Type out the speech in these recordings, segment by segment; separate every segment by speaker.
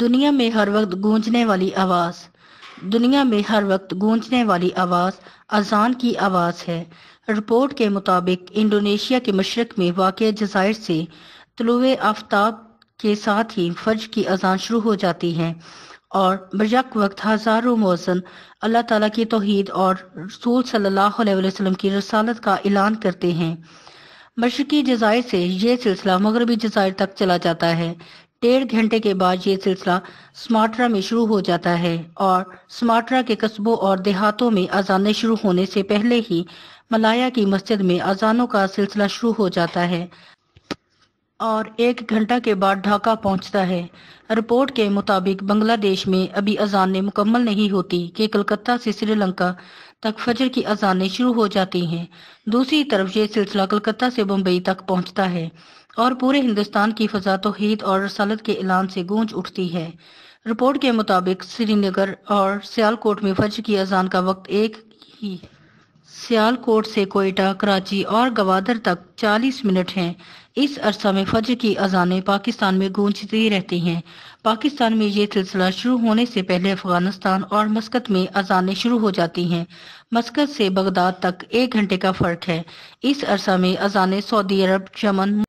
Speaker 1: दुनिया में हर वक्त गूंजने वाली आवाज दुनिया में हर वक्त गूंजने वाली आवाज अजान की आवाज है। रिपोर्ट के मुताबिक इंडोनेशिया के मशरक में वाक़ जज़ायर से तुलुए आफ्ताब के साथ ही फज्र की अजान शुरू हो जाती है और बरयक वक्त हजारों मुअज्जिन अल्लाह ताला की तौहीद और रसूल सल्लल्लाहु अलैहि वसल्लम की रसालत का ऐलान करते हैं। मशरकी जज़ायर से ये सिलसिला मगरबी जज़ायर तक चला जाता है। 1.5 घंटे के बाद ये सिलसिला सुमात्रा में शुरू हो जाता है और सुमात्रा के कस्बों और देहातों में अजानें शुरू होने से पहले ही मलाया की मस्जिद में अजानों का सिलसिला शुरू हो जाता है और 1 घंटा के बाद ढाका पहुंचता है। रिपोर्ट के मुताबिक बांग्लादेश में अभी अजानें मुकम्मल नहीं होती कि कलकत्ता से श्रीलंका तक फजर की अजानें शुरू हो जाती हैं। दूसरी तरफ ये सिलसिला कलकत्ता से मुंबई तक पहुंचता है और पूरे हिंदुस्तान की फजा तौहीद और रसालत के ऐलान से गूंज उठती है। रिपोर्ट के मुताबिक श्रीनगर और सियालकोट में फजर की अजान का वक्त एक ही है। सियालकोट से कोयटा, कराची और गवादर तक 40 मिनट हैं। इस अरसा में फजर की अजानें पाकिस्तान में गूंजती रहती हैं। पाकिस्तान में ये सिलसिला शुरू होने से पहले अफगानिस्तान और मस्कत में अजानें शुरू हो जाती हैं। मस्कत से बगदाद तक 1 घंटे का फर्क है। इस अरसा में अजानें सऊदी अरब, यमन,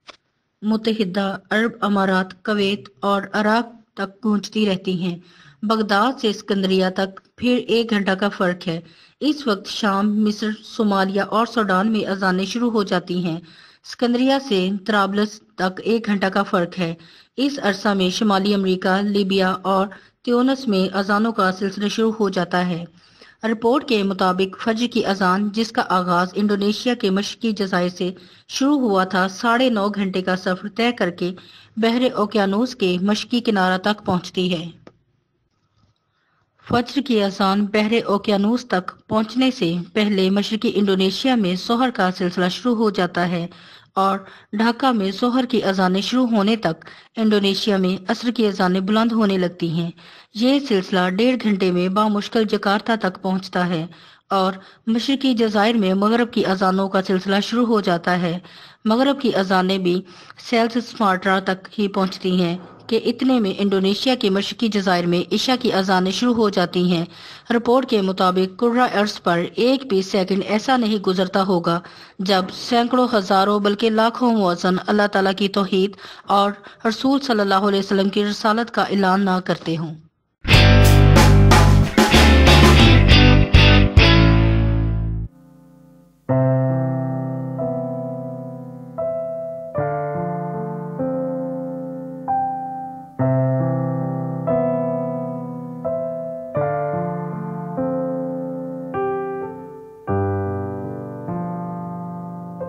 Speaker 1: मुत्तहिदा अरब अमारात, कुवैत और इराक तक गूंजती रहती हैं। बगदाद से सिकंदरिया तक फिर 1 घंटा का फर्क है। इस वक्त शाम, मिस्र, सोमालिया और सूडान में अजानें शुरू हो जाती हैं। सिकंदरिया से तराबलस तक 1 घंटा का फर्क है। इस अरसा में शुमाली अमरीका, लीबिया और त्यूनिस में अजानों का सिलसिला शुरू हो जाता है। रिपोर्ट के मुताबिक फजर की अजान, जिसका आगाज इंडोनेशिया के मशरकी जज़ायर से शुरू हुआ था, 9.5 घंटे का सफर तय करके बहरे ओकियानूस के मशरकी किनारा तक पहुंचती है। फज्र की अजान बहरे ओकियानूस तक पहुंचने से पहले मशरकी इंडोनेशिया में सोहर का सिलसिला शुरू हो जाता है और ढाका में सोहर की अजानें शुरू होने तक इंडोनेशिया में असर की अजानें बुलंद होने लगती हैं। ये सिलसिला 1.5 घंटे में बामुश्किल जकार्ता तक पहुंचता है और मशरकी जज़ायर में मगरब की अजानों का सिलसिला शुरू हो जाता है। मगरब की अजानें भी सेल्स सुमात्रा तक ही पहुंचती हैं कि इतने में इंडोनेशिया के मशरकी जज़ायर में इशा की अजानें शुरू हो जाती हैं। रिपोर्ट के मुताबिक कुर्रा अर्ज पर एक भी सेकंड ऐसा नहीं गुजरता होगा जब सैकड़ों, हजारों बल्कि लाखों मुअज्जिन अल्लाह ताला की तौहीद और रसूल सल्लल्लाहु अलैहि वसल्लम की रसालत का ऐलान ना करते हों।